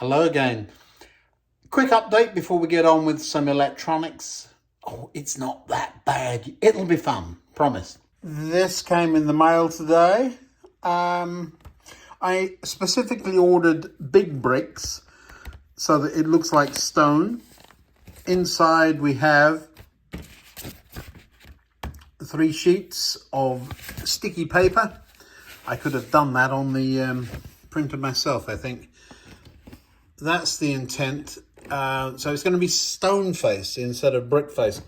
Hello again. Quick update before we get on with some electronics. Oh, it's not that bad. It'll be fun, promise. This came in the mail today. I specifically ordered big bricks so that it looks like stone. Inside we have 3 sheets of sticky paper. I could have done that on the printer myself, I think. That's the intent. So it's going to be stone face instead of brick face.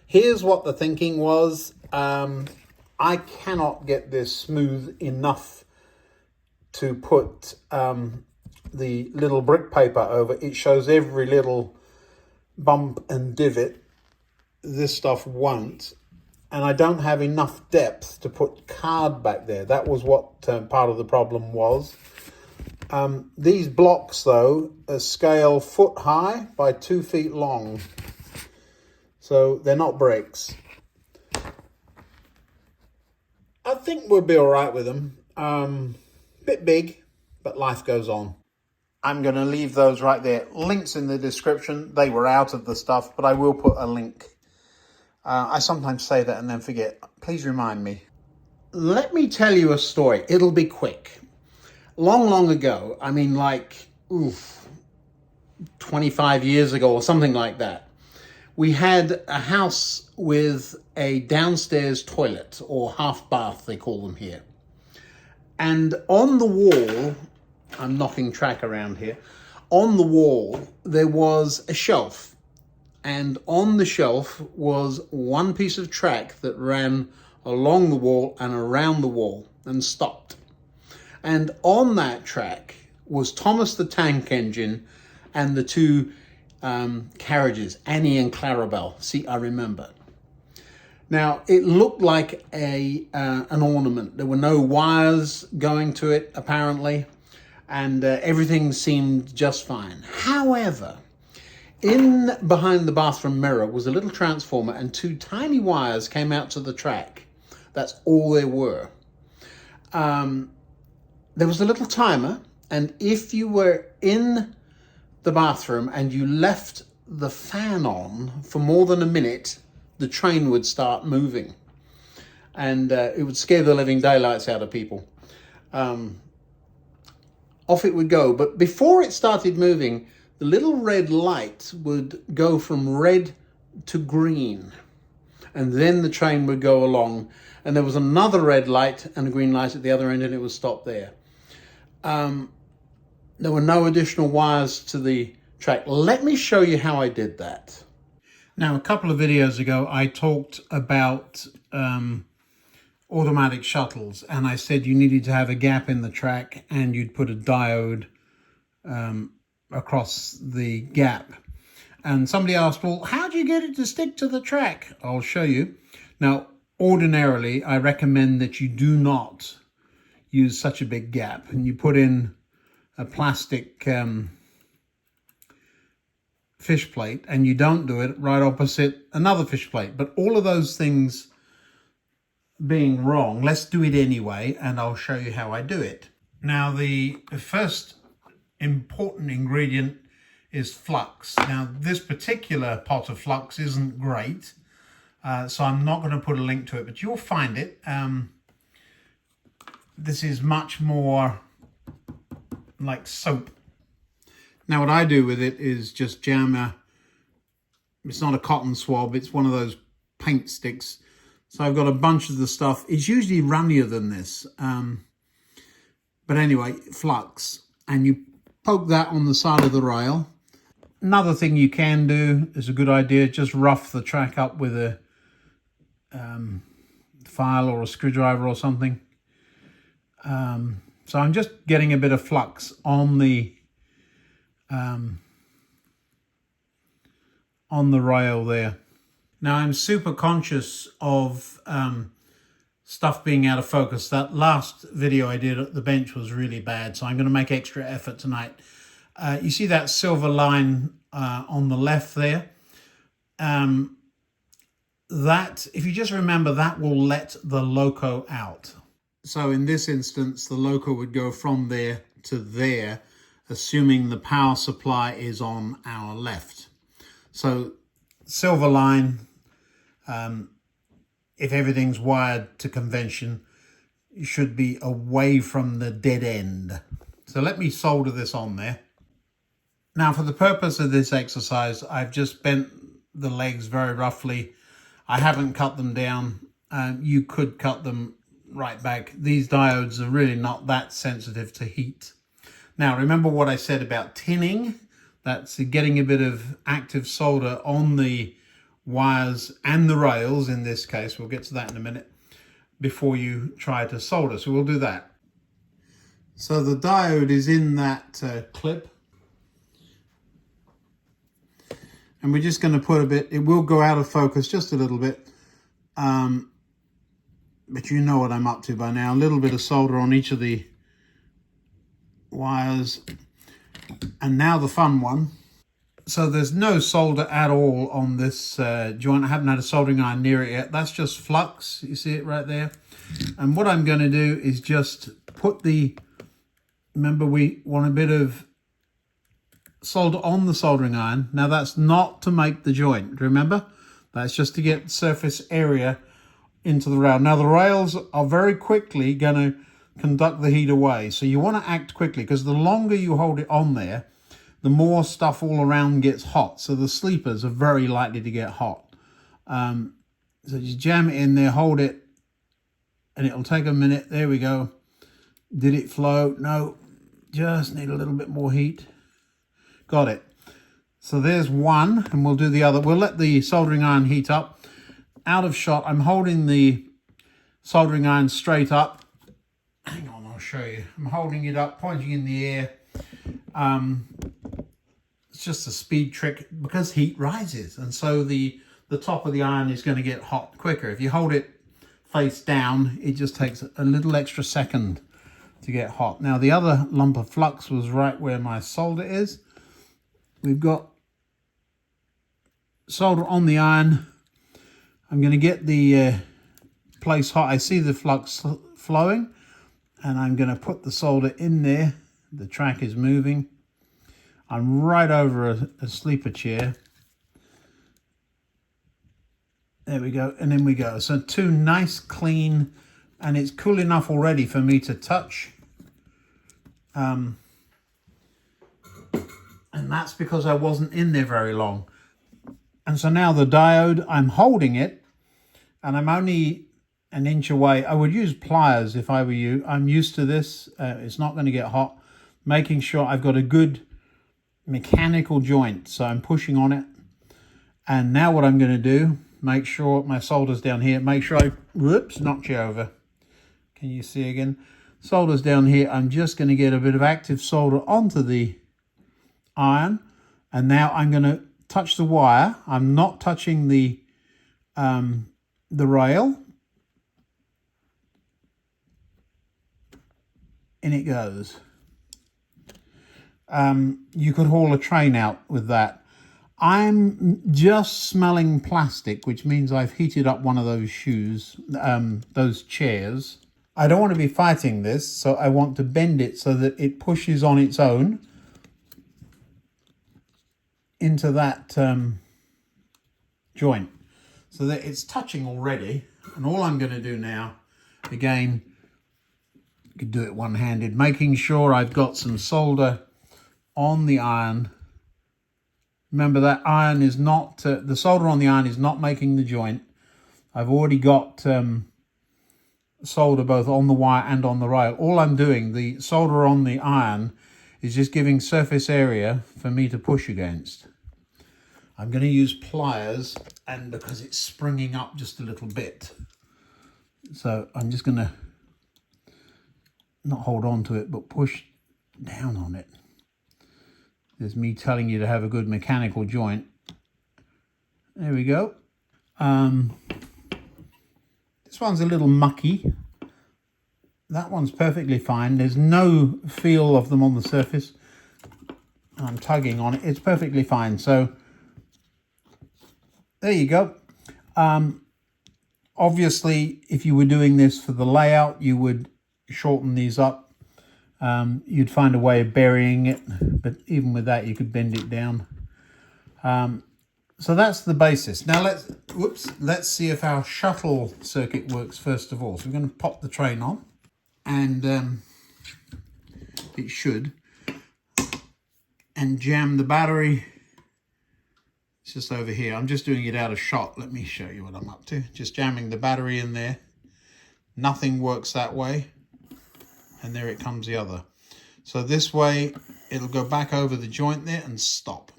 Here's what the thinking was. I cannot get this smooth enough to put the little brick paper over. It shows every little bump and divot. This stuff won't. And I don't have enough depth to put card back there. That was what part of the problem was. These blocks, though, scale foot high by 2 feet long. So they're not bricks. I think we'll be all right with them. Bit big, but life goes on. I'm going to leave those right there. Links in the description. They were out of the stuff, but I will put a link. I sometimes say that and then forget. Please remind me. Let me tell you a story. It'll be quick. Long ago, I mean like 25 years ago or something like that, we had a house with a downstairs toilet, or half bath they call them here. And on the wall, I'm knocking track around here, on the wall there was a shelf. And on the shelf was one piece of track that ran along the wall and around the wall and stopped. And on that track was Thomas the Tank Engine and the 2 carriages, Annie and Clarabelle. See, I remember. Now, it looked like an ornament. There were no wires going to it, apparently, and everything seemed just fine. However, behind the bathroom mirror was a little transformer, and 2 tiny wires came out to the track. That's all there were. There was a little timer, and if you were in the bathroom and you left the fan on for more than a minute, the train would start moving. And it would scare the living daylights out of people. Off it would go. But before it started moving, the little red light would go from red to green. And then the train would go along. And there was another red light and a green light at the other end, and it would stop there. There were no additional wires to the track. Let me show you how I did that. Now, a couple of videos ago, I talked about automatic shuttles, and I said you needed to have a gap in the track and you'd put a diode across the gap. And somebody asked, well, how do you get it to stick to the track? I'll show you. Now, ordinarily, I recommend that you do not use such a big gap, and you put in a plastic fish plate, and you don't do it right opposite another fish plate. But all of those things being wrong, let's do it anyway, and I'll show you how I do it. Now, the first important ingredient is flux. Now, this particular pot of flux isn't great, so I'm not going to put a link to it, but you'll find it. This is much more like soap. Now what I do with it is just jam it's not a cotton swab, it's one of those paint sticks. So I've got a bunch of the stuff. It's usually runnier than this. But anyway, flux. And you poke that on the side of the rail. Another thing you can do is a good idea, just rough the track up with a file or a screwdriver or something. So I'm just getting a bit of flux on the rail there. Now I'm super conscious of stuff being out of focus. That last video I did at the bench was really bad, so I'm going to make extra effort tonight. You see that silver line on the left there? That, if you just remember, that will let the loco out. So in this instance, the loco would go from there to there, assuming the power supply is on our left. So silver line, if everything's wired to convention, you should be away from the dead end. So let me solder this on there. Now, for the purpose of this exercise, I've just bent the legs very roughly. I haven't cut them down. You could cut them right back. These diodes are really not that sensitive to heat. Now, remember what I said about tinning? That's getting a bit of active solder on the wires and the rails in this case. We'll get to that in a minute before you try to solder. So we'll do that. So the diode is in that clip. And we're just going to put a bit, it will go out of focus just a little bit. But you know what I'm up to by now. A little bit of solder on each of the wires. And now the fun one. So there's no solder at all on this joint. I haven't had a soldering iron near it yet. That's just flux. You see it right there? And what I'm going to do is just put the, remember we want a bit of solder on the soldering iron. Now that's not to make the joint, remember? That's just to get surface area into the rail. Now the rails are very quickly going to conduct the heat away. So you want to act quickly, because the longer you hold it on there, the more stuff all around gets hot. So the sleepers are very likely to get hot. So just jam it in there, hold it, and it'll take a minute. There we go. Did it flow? No, just need a little bit more heat. Got it. So there's one, and we'll do the other. We'll let the soldering iron heat up. Out of shot, I'm holding the soldering iron straight up. Hang on, I'll show you. I'm holding it up, pointing in the air. It's just a speed trick because heat rises, and so the top of the iron is going to get hot quicker. If you hold it face down, it just takes a little extra second to get hot. Now the other lump of flux was right where my solder is. We've got solder on the iron. I'm going to get the place hot. I see the flux flowing, and I'm going to put the solder in there. The track is moving. I'm right over a sleeper chair. There we go, and in we go. So two nice, clean, and it's cool enough already for me to touch. And that's because I wasn't in there very long. And so now the diode, I'm holding it, and I'm only an inch away. I would use pliers if I were you. I'm used to this. It's not going to get hot. Making sure I've got a good mechanical joint. So I'm pushing on it. And now what I'm going to do, make sure my solder's down here. Make sure I, whoops, knocked you over. Can you see again? Solder's down here. I'm just going to get a bit of active solder onto the iron. And now I'm going to touch the wire. I'm not touching the rail. In it goes. You could haul a train out with that. I'm just smelling plastic, which means I've heated up one of those those chairs. I don't want to be fighting this, so I want to bend it so that it pushes on its own into that joint, so that it's touching already. And all I'm going to do now, again, you could do it one-handed, making sure I've got some solder on the iron. Remember, that iron is not, the solder on the iron is not making the joint. I've already got solder both on the wire and on the rail. All I'm doing, the solder on the iron, is just giving surface area for me to push against. I'm going to use pliers, and because it's springing up just a little bit. So I'm just going to not hold on to it, but push down on it. There's me telling you to have a good mechanical joint. There we go. This one's a little mucky. That one's perfectly fine. There's no feel of them on the surface. I'm tugging on it. It's perfectly fine. So there you go. Obviously, if you were doing this for the layout, you would shorten these up you'd find a way of burying it, but even with that you could bend it down. So that's the basis. Now let's see if our shuttle circuit works first of all. So we're going to pop the train on, and it should, and jam the battery. It's just over here. I'm just doing it out of shot. Let me show you what I'm up to. Just jamming the battery in there. Nothing works that way. And there it comes the other. So this way, it'll go back over the joint there and stop.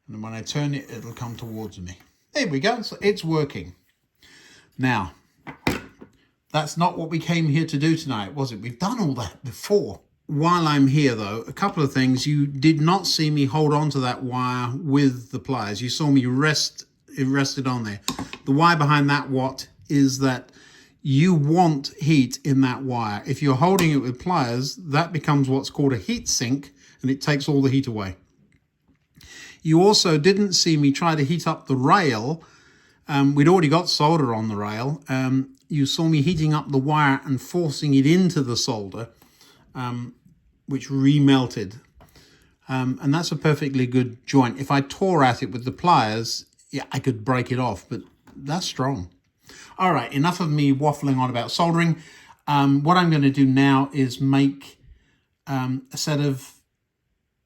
And when I turn it, it'll come towards me. There we go. So it's working. Now, that's not what we came here to do tonight, was it? We've done all that before. While I'm here, though, a couple of things. You did not see me hold on to that wire with the pliers. You saw me it rested on there. The why behind that what is that you want heat in that wire. If you're holding it with pliers, that becomes what's called a heat sink, and it takes all the heat away. You also didn't see me try to heat up the rail. We'd already got solder on the rail. You saw me heating up the wire and forcing it into the solder, which remelted. And that's a perfectly good joint. If I tore at it with the pliers, yeah, I could break it off, but that's strong. All right, enough of me waffling on about soldering. What I'm going to do now is make a set of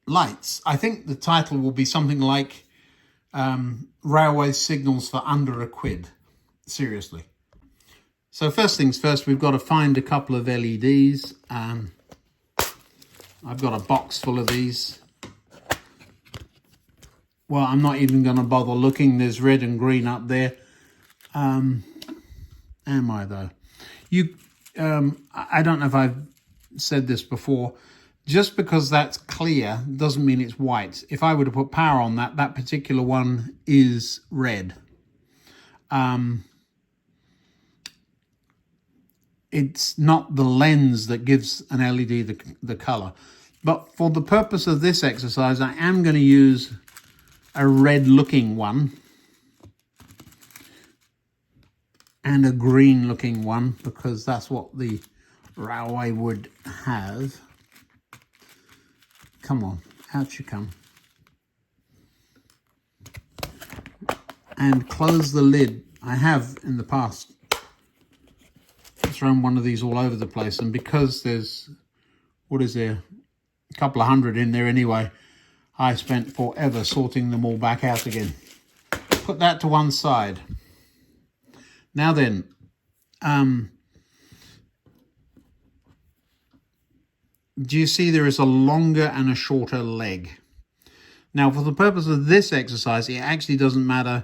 lights. I think the title will be something like Railway Signals for Under a Quid. Seriously. So first things first, we've got to find a couple of LEDs. I've got a box full of these. Well, I'm not even going to bother looking. There's red and green up there. Am I though? I don't know if I've said this before. Just because that's clear doesn't mean it's white. If I were to put power on that, that particular one is red. It's not the lens that gives an LED the color. But for the purpose of this exercise, I am going to use a red looking one and a green looking one, because that's what the railway would have. Come on, out you come. And close the lid. I have in the past thrown one of these all over the place, and because there's, what is there, a couple of hundred in there anyway, I spent forever sorting them all back out again. Put that to one side. Now then, do you see there is a longer and a shorter leg? Now, for the purpose of this exercise, it actually doesn't matter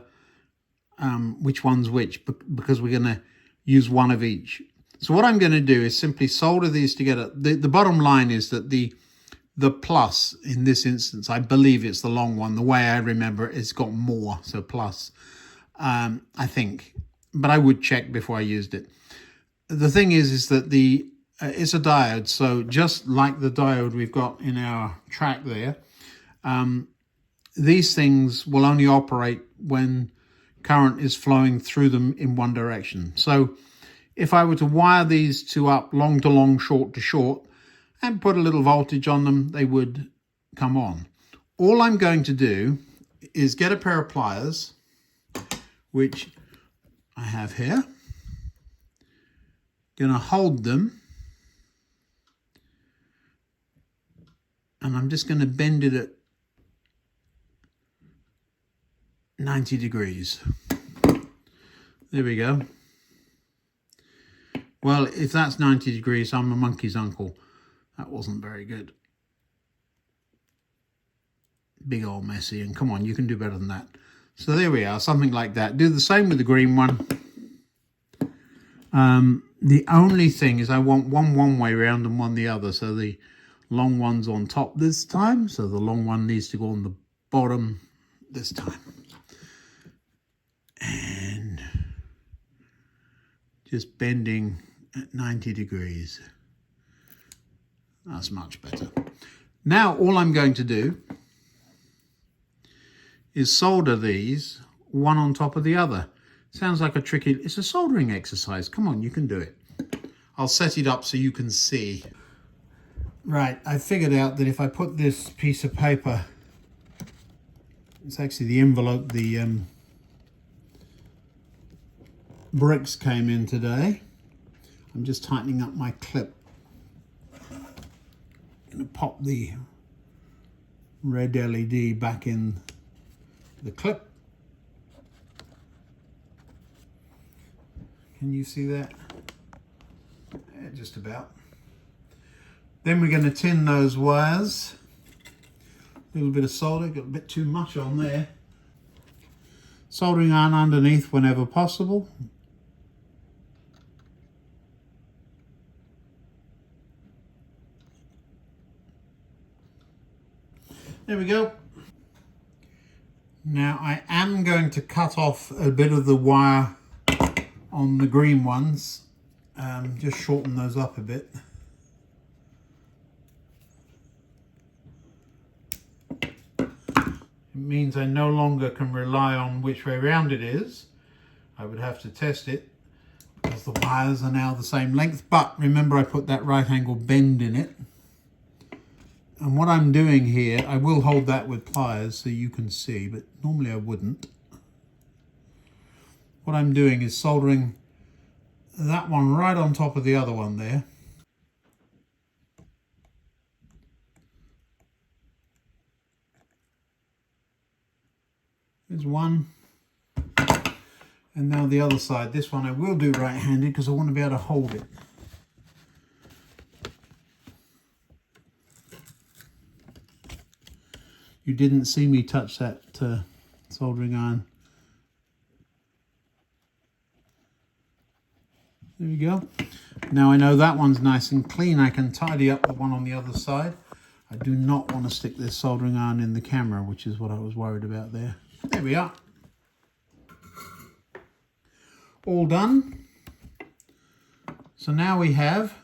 which one's which, because we're going to use one of each. So what I'm going to do is simply solder these together. The bottom line is that the plus, in this instance, I believe it's the long one. The way I remember it, it's got more, so plus, I think. But I would check before I used it. The thing is that it's a diode, so just like the diode we've got in our track there, these things will only operate when current is flowing through them in one direction. So if I were to wire these two up long to long, short to short, and put a little voltage on them, they would come on. All I'm going to do is get a pair of pliers, which I have here. Going to hold them, and I'm just going to bend it at 90 degrees. There we go. Well, if that's 90 degrees, I'm a monkey's uncle. That wasn't very good. Big old messy, and come on, you can do better than that. So there we are, something like that. Do the same with the green one. The only thing is I want one way round and one the other. So the long one's on top this time. So the long one needs to go on the bottom this time. And just bending at 90 degrees. That's much better. Now all I'm going to do is solder these one on top of the other. Sounds like a tricky, it's a soldering exercise. Come on, you can do it. I'll set it up so you can see. Right, I figured out that if I put this piece of paper, it's actually the envelope the bricks came in today. I'm just tightening up my clip. I'm going to pop the red LED back in the clip. Can you see that? Yeah, just about. Then we're going to tin those wires. A little bit of solder, got a bit too much on there. Soldering iron underneath whenever possible. There we go. Now I am going to cut off a bit of the wire on the green ones. Just shorten those up a bit. It means I no longer can rely on which way round it is. I would have to test it because the wires are now the same length. But remember, I put that right angle bend in it. And what I'm doing here, I will hold that with pliers so you can see, but normally I wouldn't. What I'm doing is soldering that one right on top of the other one there. There's one. And now the other side. This one I will do right-handed because I want to be able to hold it. You didn't see me touch that soldering iron. There we go. Now I know that one's nice and clean. I can tidy up the one on the other side. I do not want to stick this soldering iron in the camera, which is what I was worried about there. There we are. All done. So now we have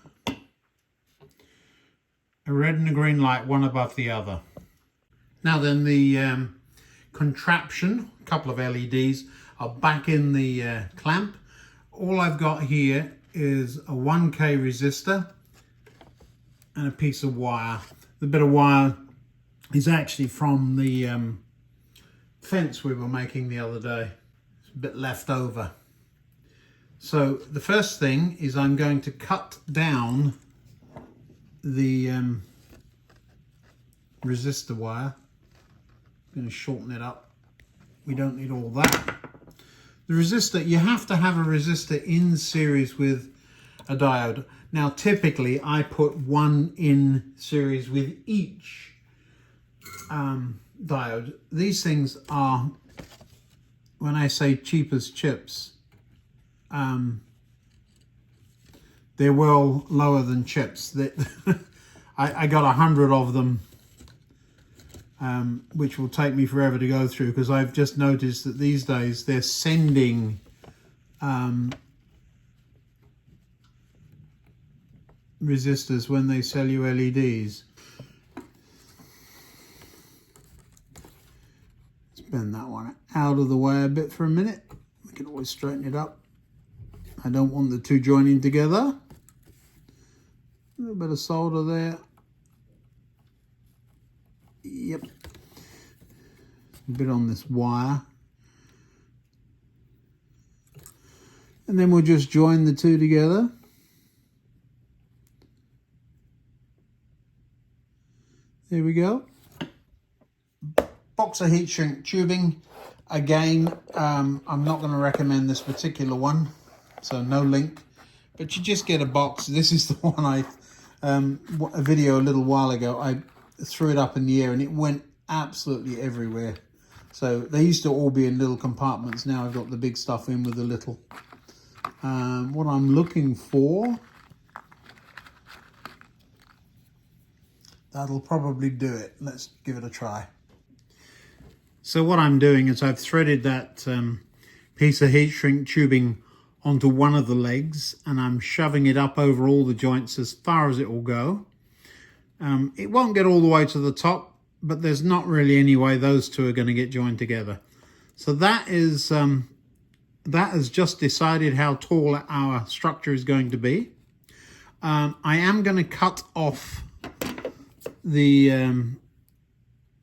a red and a green light, one above the other. Now then, the contraption, a couple of LEDs, are back in the clamp. All I've got here is a 1K resistor and a piece of wire. The bit of wire is actually from the fence we were making the other day. It's a bit left over. So the first thing is I'm going to cut down the resistor wire. I'm going to shorten it up. We don't need all that. The resistor, you have to have a resistor in series with a diode. Now typically I put one in series with each diode. These things are, when I say cheap as chips, they're well lower than chips. I got 100 of them, which will take me forever to go through because I've just noticed that these days they're sending resistors when they sell you LEDs. Let's bend that one out of the way a bit for a minute. We can always straighten it up. I don't want the two joining together. A little bit of solder there. Yep. A bit on this wire. And then we'll just join the two together. There we go. Box of heat shrink tubing. Again, I'm not going to recommend this particular one, so no link. But you just get a box. This is the one I, a video a little while ago, I threw it up in the air and it went absolutely everywhere. So they used to all be in little compartments. Now I've got the big stuff in with the little. What I'm looking for, that'll probably do it. Let's give it a try. So what I'm doing is I've threaded that piece of heat shrink tubing onto one of the legs and I'm shoving it up over all the joints as far as it will go. It won't get all the way to the top, but there's not really any way those two are going to get joined together. So that has just decided how tall our structure is going to be. I am going to cut off the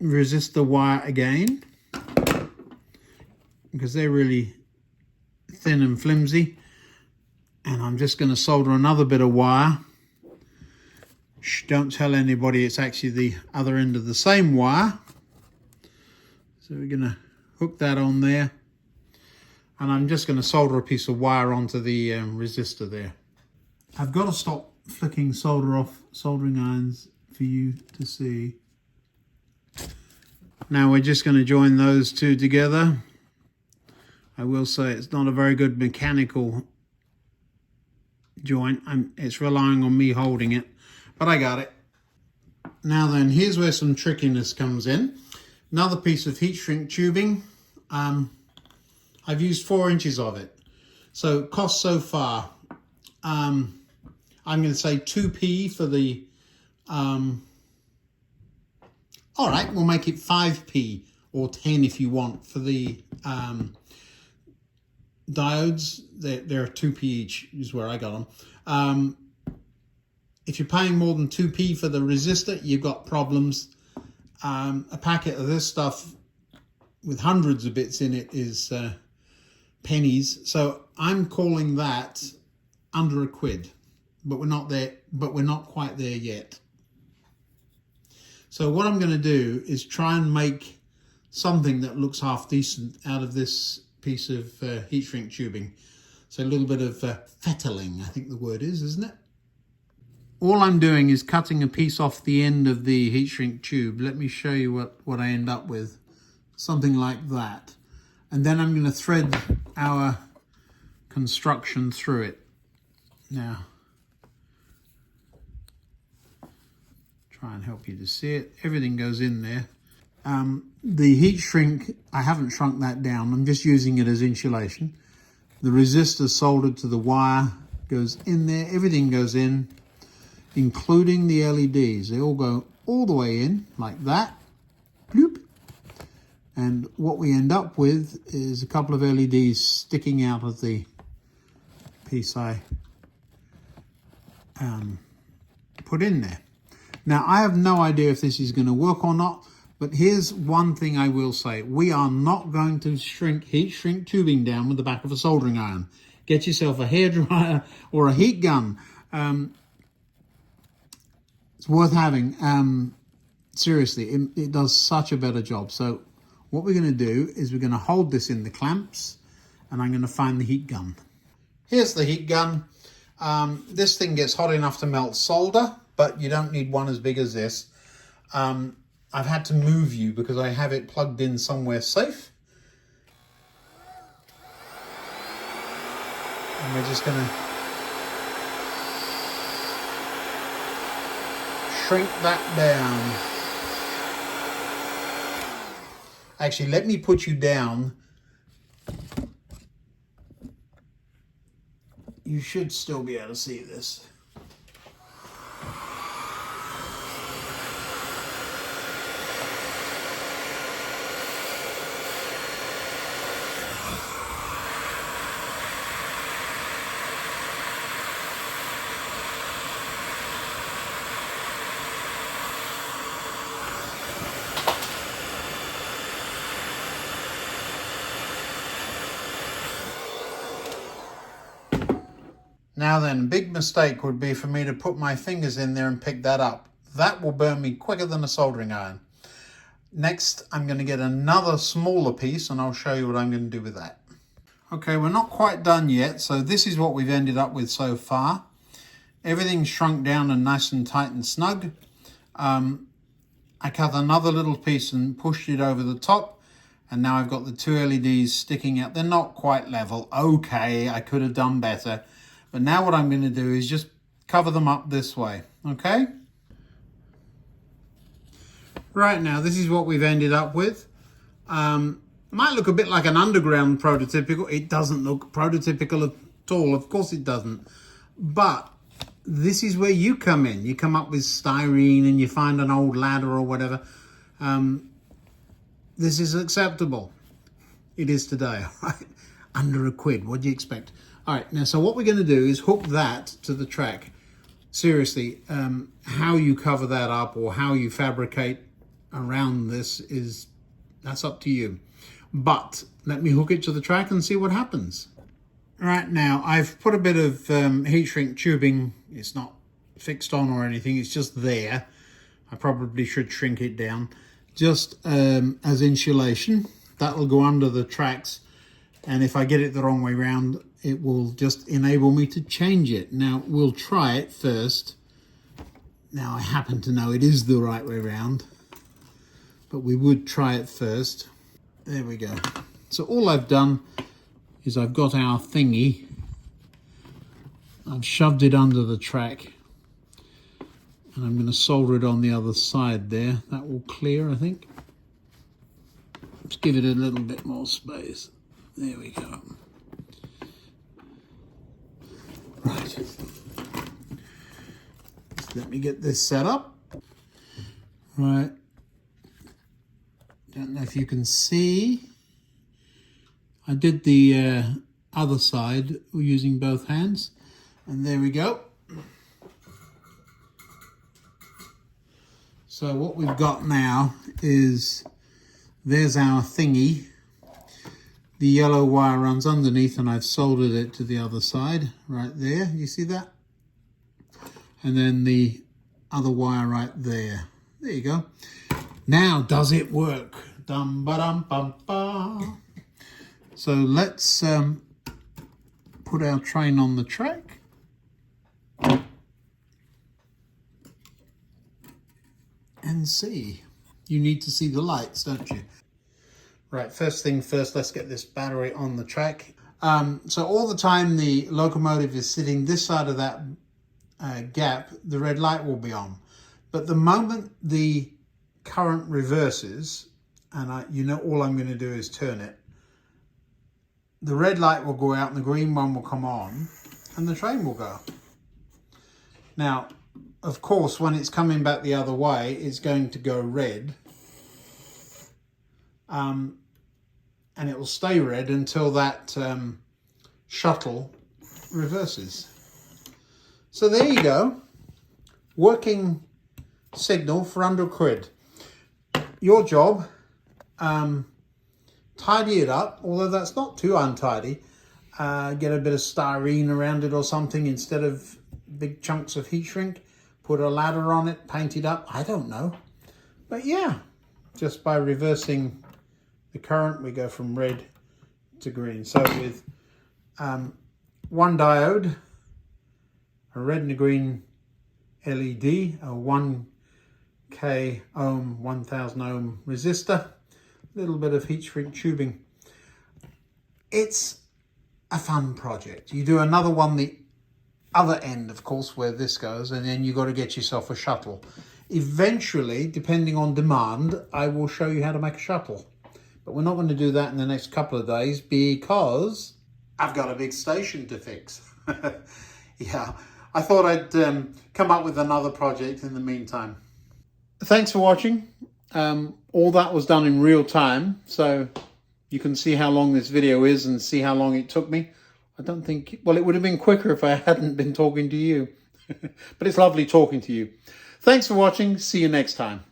resistor wire again, because they're really thin and flimsy. And I'm just going to solder another bit of wire. Shh, don't tell anybody, it's actually the other end of the same wire. So we're going to hook that on there. And I'm just going to solder a piece of wire onto the resistor there. I've got to stop flicking solder off soldering irons for you to see. Now we're just going to join those two together. I will say it's not a very good mechanical joint. It's relying on me holding it, but I got it. Now then, here's where some trickiness comes in. Another piece of heat shrink tubing. I've used 4 inches of it. So cost so far, I'm going to say 2p for the, all right, we'll make it 5p or 10 if you want for the diodes. They're 2p each is where I got them. If you're paying more than 2p for the resistor, you've got problems. A packet of this stuff with hundreds of bits in it is pennies. So I'm calling that under a quid, but we're not there, but we're not quite there yet. So what I'm going to do is try and make something that looks half decent out of this piece of heat shrink tubing. So a little bit of fettling, I think the word is, isn't it? All I'm doing is cutting a piece off the end of the heat shrink tube. Let me show you what I end up with. Something like that. And then I'm going to thread our construction through it. Now, try and help you to see it. Everything goes in there. The heat shrink, I haven't shrunk that down. I'm just using it as insulation. The resistor soldered to the wire goes in there. Everything goes in, including the LEDs. They all go all the way in like that. Bloop. And what we end up with is a couple of LEDs sticking out of the piece I put in there. Now, I have no idea if this is going to work or not, but here's one thing I will say. We are not going to heat shrink tubing down with the back of a soldering iron. Get yourself a hairdryer or a heat gun. It's worth having. Seriously, it does such a better job. So what we're going to do is we're going to hold this in the clamps, and I'm going to find the heat gun. Here's the heat gun. This thing gets hot enough to melt solder, but you don't need one as big as this. I've had to move you because I have it plugged in somewhere safe. And we're just going to shrink that down. Actually, let me put you down. You should still be able to see this. Now then, big mistake would be for me to put my fingers in there and pick that up. That will burn me quicker than a soldering iron. Next, I'm going to get another smaller piece and I'll show you what I'm going to do with that. Okay, we're not quite done yet, so this is what we've ended up with so far. Everything's shrunk down and nice and tight and snug. I cut another little piece and pushed it over the top, and now I've got the two LEDs sticking out. They're not quite level. Okay, I could have done better. But now what I'm going to do is just cover them up this way, okay? Right, now this is what we've ended up with. Might look a bit like an underground prototypical. It doesn't look prototypical at all. Of course it doesn't. But this is where you come in. You come up with styrene and you find an old ladder or whatever. This is acceptable. It is today, all right? Under a quid. What do you expect? All right, now, so what we're going to do is hook that to the track. seriously, how you cover that up or how you fabricate around this that's up to you. But let me hook it to the track and see what happens. Right now, I've put a bit of heat shrink tubing. It's not fixed on or anything, it's just there. I probably should shrink it down just as insulation. That'll go under the tracks, and if I get it the wrong way round, it will just enable me to change it. Now we'll try it first. Now I happen to know it is the right way round, but we would try it first. There we go. So all I've done is I've got our thingy, I've shoved it under the track, and I'm going to solder it on the other side there. That will clear, I think. Let's give it a little bit more space. There we go. Right. Just let me get this set up. Right. Don't know if you can see. I did the other side using both hands. And there we go. So what we've got now is, there's our thingy. The yellow wire runs underneath and I've soldered it to the other side, right there. You see that? And then the other wire right there. There you go. Now, does it work? Dum ba dum bum ba. So let's put our train on the track. And see. You need to see the lights, don't you? Right, first thing first, let's get this battery on the track. So all the time the locomotive is sitting this side of that gap, the red light will be on. But the moment the current reverses, and you know all I'm going to do is turn it, the red light will go out and the green one will come on and the train will go. Now, of course, when it's coming back the other way, it's going to go red. And it will stay red until that shuttle reverses. So there you go. Working signal for under quid. Your job, tidy it up, although that's not too untidy. Get a bit of styrene around it or something instead of big chunks of heat shrink. Put a ladder on it, paint it up, I don't know. But yeah, just by reversing the current, we go from red to green. So with one diode, a red and a green LED, a 1K ohm, 1000 ohm resistor, a little bit of heat shrink tubing. It's a fun project. You do another one the other end, of course, where this goes, and then you got to get yourself a shuttle. Eventually, depending on demand, I will show you how to make a shuttle. But we're not going to do that in the next couple of days because I've got a big station to fix. Yeah, I thought I'd come up with another project in the meantime. Thanks for watching. All that was done in real time, so you can see how long this video is and see how long it took me. I don't think, well, it would have been quicker if I hadn't been talking to you. But it's lovely talking to you. Thanks for watching. See you next time.